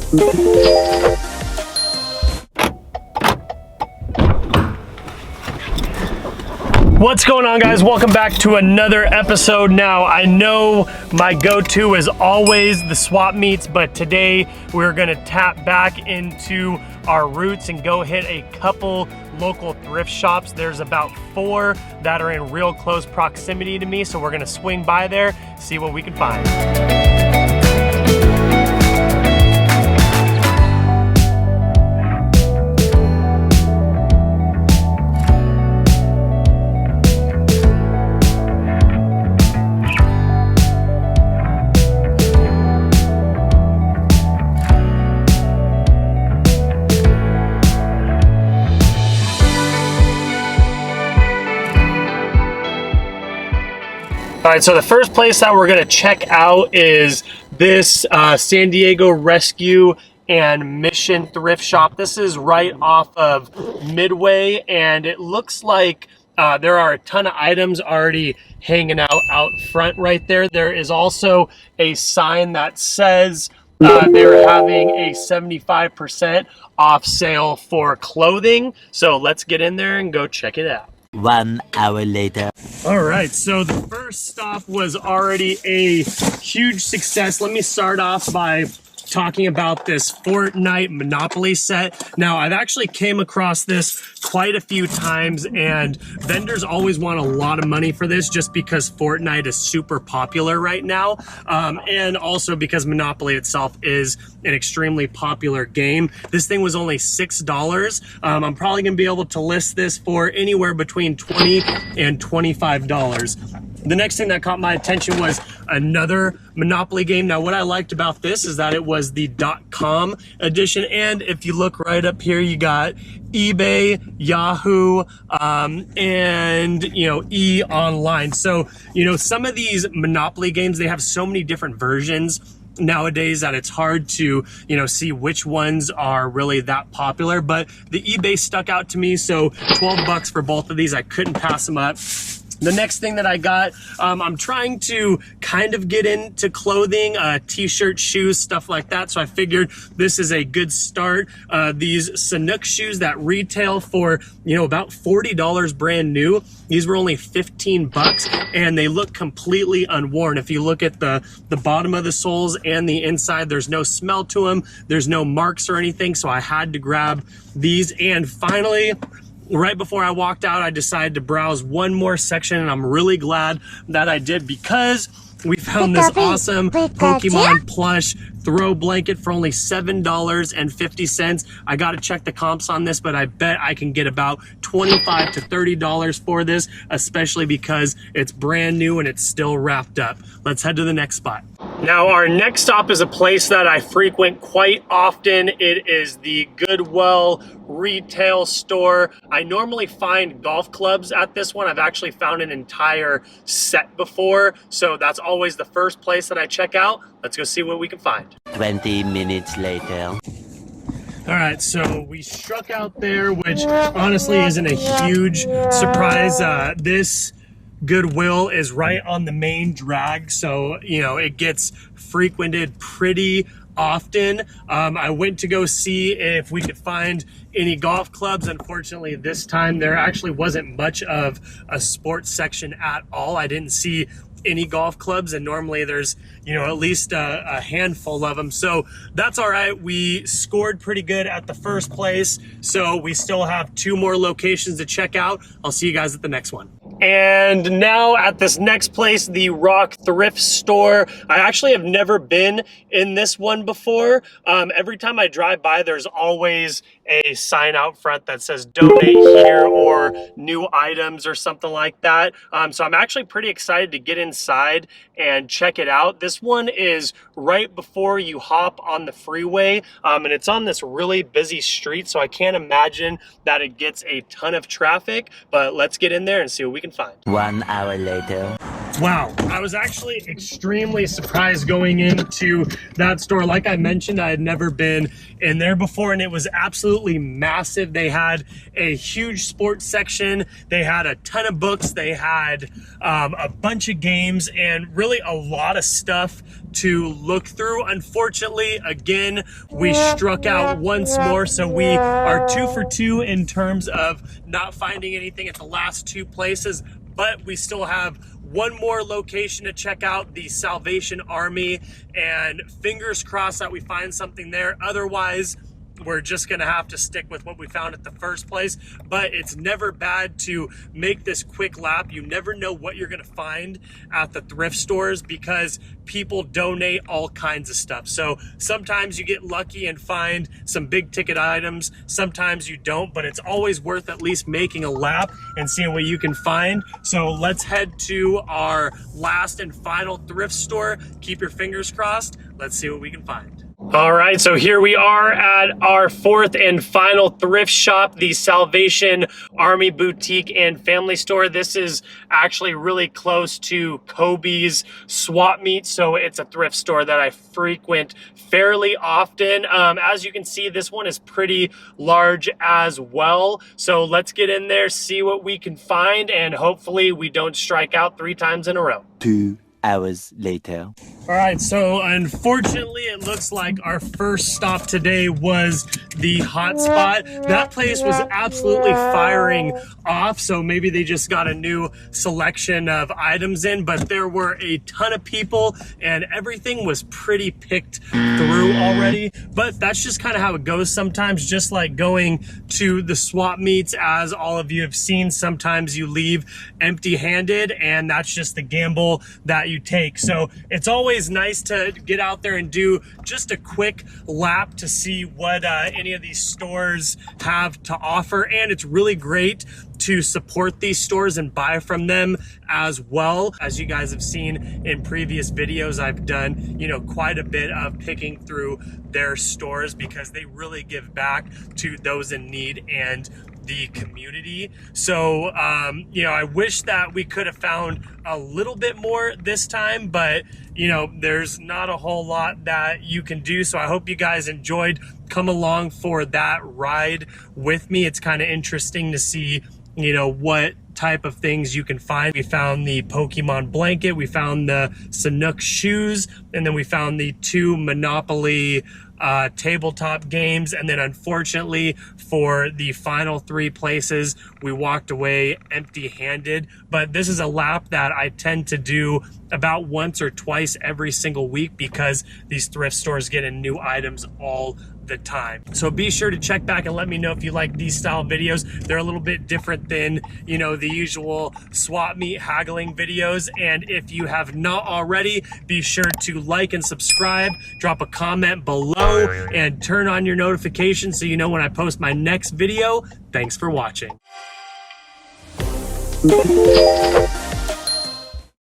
What's going on, guys? Welcome back to another episode. Now, I know my go-to is always the swap meets, but today we're gonna tap back into our roots and go hit a couple local thrift shops. There's about 4 that are in real close proximity to me, so we're gonna swing by there, see what we can find. All right, so the first place that we're gonna check out is this San Diego Rescue and Mission thrift shop. This is right off of Midway, and it looks like there are a ton of items already hanging out front right there. There is also a sign that says they're having a 75% off sale for clothing. So let's get in there and go check it out. 1 hour later. All right, so the first stop was already a huge success. Let me start off by talking about this Fortnite Monopoly set. Now, I've actually came across this quite a few times, and vendors always want a lot of money for this just because Fortnite is super popular right now, and also because Monopoly itself is an extremely popular game. This thing was only $6. I'm probably gonna be able to list this for anywhere between $20 and $25. The next thing that caught my attention was another Monopoly game. Now, what I liked about this is that it was the .com edition, and if you look right up here, you got eBay, Yahoo, and E Online. So, some of these Monopoly games, they have so many different versions nowadays that it's hard to see which ones are really that popular, but the eBay stuck out to me, so 12 bucks for both of these. I couldn't pass them up. The next thing that I got, I'm trying to kind of get into clothing, t-shirts, shoes, stuff like that. So I figured this is a good start. These Sanuk shoes that retail for, about $40 brand new. These were only 15 bucks and they look completely unworn. If you look at the bottom of the soles and the inside, there's no smell to them. There's no marks or anything. So I had to grab these. And finally, right before I walked out, I decided to browse one more section, and I'm really glad that I did because we found this awesome Pokemon plush throw blanket for only $7.50. I got to check the comps on this, but I bet I can get about $25 to $30 for this, especially because it's brand new and it's still wrapped up. Let's head to the next spot. Now, our next stop is a place that I frequent quite often. It is the Goodwill retail store. I normally find golf clubs at this one. I've actually found an entire set before, so that's always the first place that I check out. Let's go see what we can find. 20 minutes later. All right, so we struck out there, which honestly isn't a huge surprise. This Goodwill is right on the main drag, so it gets frequented pretty often. I went to go see if we could find any golf clubs. Unfortunately, this time there actually wasn't much of a sports section at all. I didn't see any golf clubs, and normally there's at least a handful of them, so that's all right. We scored pretty good at the first place, so we still have 2 more locations to check out. I'll see you guys at the next one. And now at this next place, the Rock Thrift Store. I actually have never been in this one before. Every time I drive by, there's always a sign out front that says donate here or new items or something like that. So I'm actually pretty excited to get inside and check it out. This one is right before you hop on the freeway, and it's on this really busy street, so I can't imagine that it gets a ton of traffic, but let's get in there and see what we can find. 1 hour later. Wow, I was actually extremely surprised going into that store. Like I mentioned, I had never been in there before, and it was absolutely massive. They had a huge sports section. They had a ton of books. They had a bunch of games and really a lot of stuff to look through. Unfortunately, again, we struck out once more, so we are 2 for 2 in terms of not finding anything at the last 2 places, but we still have one more location to check out, the Salvation Army, and fingers crossed that we find something there. Otherwise, we're just gonna have to stick with what we found at the first place. But it's never bad to make this quick lap. You never know what you're gonna find at the thrift stores because people donate all kinds of stuff. So sometimes you get lucky and find some big ticket items, sometimes you don't, but it's always worth at least making a lap and seeing what you can find. So let's head to our last and final thrift store. Keep your fingers crossed. Let's see what we can find. All right, so here we are at our 4th and final thrift shop, the Salvation Army Boutique and Family Store. This is actually really close to Kobe's swap meet, so it's a thrift store that I frequent fairly often. As you can see, this one is pretty large as well. So let's get in there, see what we can find, and hopefully we don't strike out 3 times in a row. 2 hours later. All right, so unfortunately, it looks like our first stop today was the hot spot. That place was absolutely firing off, so maybe they just got a new selection of items in, but there were a ton of people and everything was pretty picked through already. But that's just kind of how it goes sometimes, just like going to the swap meets. As all of you have seen, sometimes you leave empty-handed, and that's just the gamble that you take. So it's always nice to get out there and do just a quick lap to see what any of these stores have to offer. And it's really great to support these stores and buy from them as well. As you guys have seen in previous videos, I've done, you know, quite a bit of picking through their stores because they really give back to those in need and the community. So, you know, I wish that we could have found a little bit more this time, but, you know, there's not a whole lot that you can do. So I hope you guys enjoyed. Come along for that ride with me. It's kind of interesting to see, you know, what type of things you can find. We found the Pokemon blanket, we found the Sanook shoes, and then we found the 2 Monopoly tabletop games. And then unfortunately for the final 3 places, we walked away empty-handed. But this is a lap that I tend to do about once or twice every single week because these thrift stores get in new items all the time. So be sure to check back and let me know if you like these style videos. They're a little bit different than, you know, the usual swap meet haggling videos. And if you have not already, be sure to like and subscribe, drop a comment below, and turn on your notifications so you know when I post my next video. Thanks for watching.